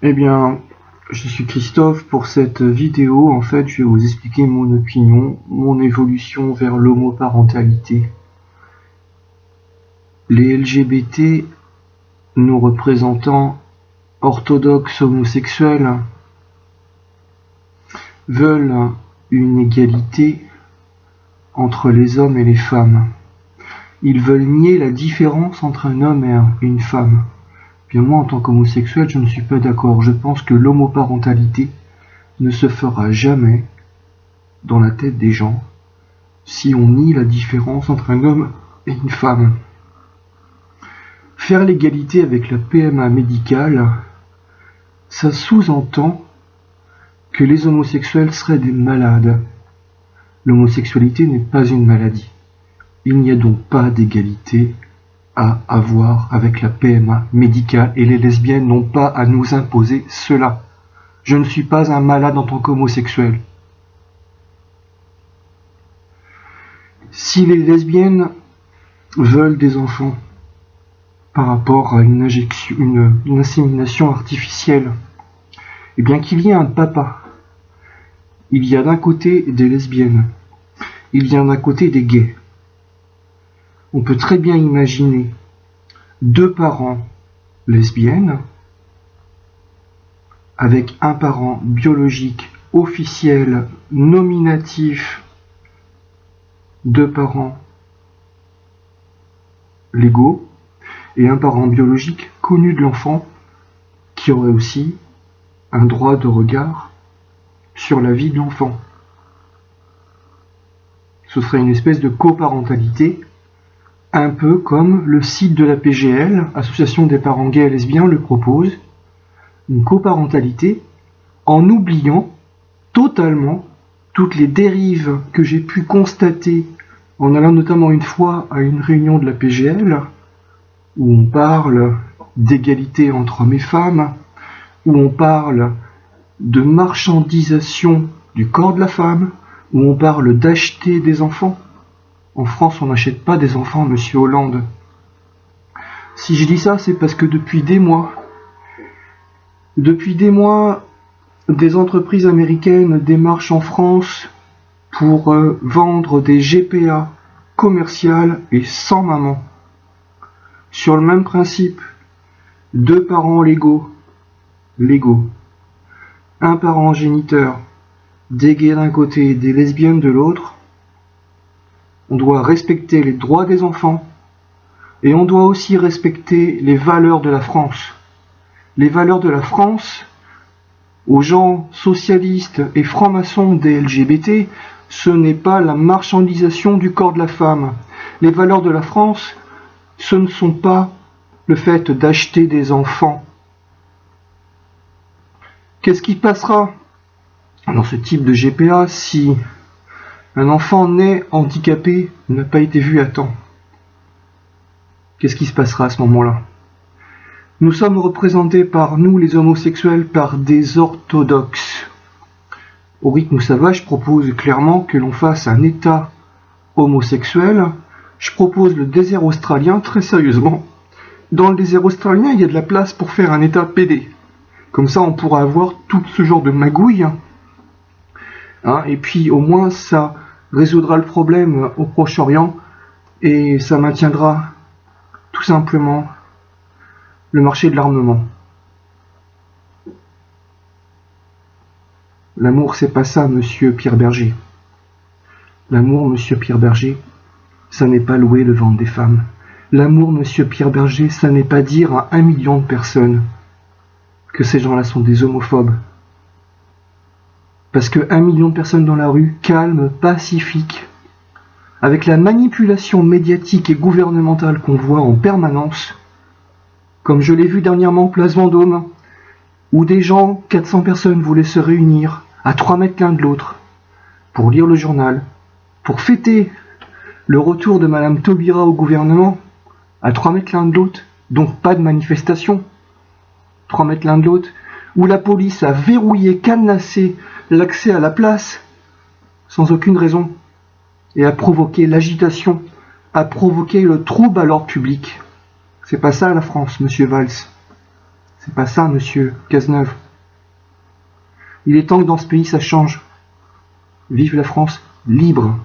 Eh bien, je suis Christophe. Pour cette vidéo, en fait, je vais vous expliquer mon opinion, mon évolution vers l'homoparentalité. Les LGBT, nous représentants orthodoxes homosexuels, veulent une égalité entre les hommes et les femmes. Ils veulent nier la différence entre un homme et une femme. Bien moi, en tant qu'homosexuel, je ne suis pas d'accord. Je pense que l'homoparentalité ne se fera jamais dans la tête des gens si on nie la différence entre un homme et une femme. Faire l'égalité avec la PMA médicale, ça sous-entend que les homosexuels seraient des malades. L'homosexualité n'est pas une maladie. Il n'y a donc pas d'égalité à avoir avec la PMA médicale et les lesbiennes n'ont pas à nous imposer cela. Je ne suis pas un malade en tant qu'homosexuel. Si les lesbiennes veulent des enfants par rapport à une insémination artificielle, eh bien qu'il y ait un papa. Il y a d'un côté des lesbiennes, il y a d'un côté des gays. On peut très bien imaginer deux parents lesbiennes avec un parent biologique officiel, nominatif, deux parents légaux et un parent biologique connu de l'enfant qui aurait aussi un droit de regard sur la vie de l'enfant. Ce serait une espèce de coparentalité, un peu comme le site de la PGL, Association des parents gays et lesbiens, le propose, une coparentalité en oubliant totalement toutes les dérives que j'ai pu constater en allant notamment une fois à une réunion de la PGL où on parle d'égalité entre hommes et femmes, où on parle de marchandisation du corps de la femme, où on parle d'acheter des enfants. En France, on n'achète pas des enfants, monsieur Hollande. Si je dis ça, c'est parce que depuis des mois, des entreprises américaines démarchent en France pour vendre des GPA commerciales et sans maman. Sur le même principe, deux parents légaux, un parent géniteur, des gays d'un côté et des lesbiennes de l'autre, on doit respecter les droits des enfants et on doit aussi respecter les valeurs de la France. Les valeurs de la France, aux gens socialistes et francs-maçons des LGBT, ce n'est pas la marchandisation du corps de la femme. Les valeurs de la France, ce ne sont pas le fait d'acheter des enfants. Qu'est-ce qui passera dans ce type de GPA si un enfant né handicapé n'a pas été vu à temps? Qu'est-ce qui se passera à ce moment-là? Nous sommes représentés par nous, les homosexuels, par des orthodoxes. Au rythme où ça va, je propose clairement que l'on fasse un État homosexuel. Je propose le désert australien, très sérieusement. Dans le désert australien, il y a de la place pour faire un État PD. Comme ça, on pourra avoir tout ce genre de magouille. Et puis, au moins, ça résoudra le problème au Proche-Orient et ça maintiendra tout simplement le marché de l'armement. L'amour, c'est pas ça, monsieur Pierre Berger. L'amour, monsieur Pierre Berger, ça n'est pas louer le ventre des femmes. L'amour, monsieur Pierre Berger, ça n'est pas dire à 1 million de personnes que ces gens-là sont des homophobes. Parce que 1 million de personnes dans la rue, calmes, pacifiques, avec la manipulation médiatique et gouvernementale qu'on voit en permanence, comme je l'ai vu dernièrement Place Vendôme, où des gens, 400 personnes voulaient se réunir à 3 mètres l'un de l'autre pour lire le journal, pour fêter le retour de Madame Taubira au gouvernement à 3 mètres l'un de l'autre, donc pas de manifestation, 3 mètres l'un de l'autre, où la police a verrouillé, cadenassé l'accès à la place sans aucune raison et a provoqué l'agitation, a provoqué le trouble à l'ordre public. C'est pas ça la France, monsieur Valls. C'est pas ça, monsieur Cazeneuve. Il est temps que dans ce pays ça change. Vive la France libre.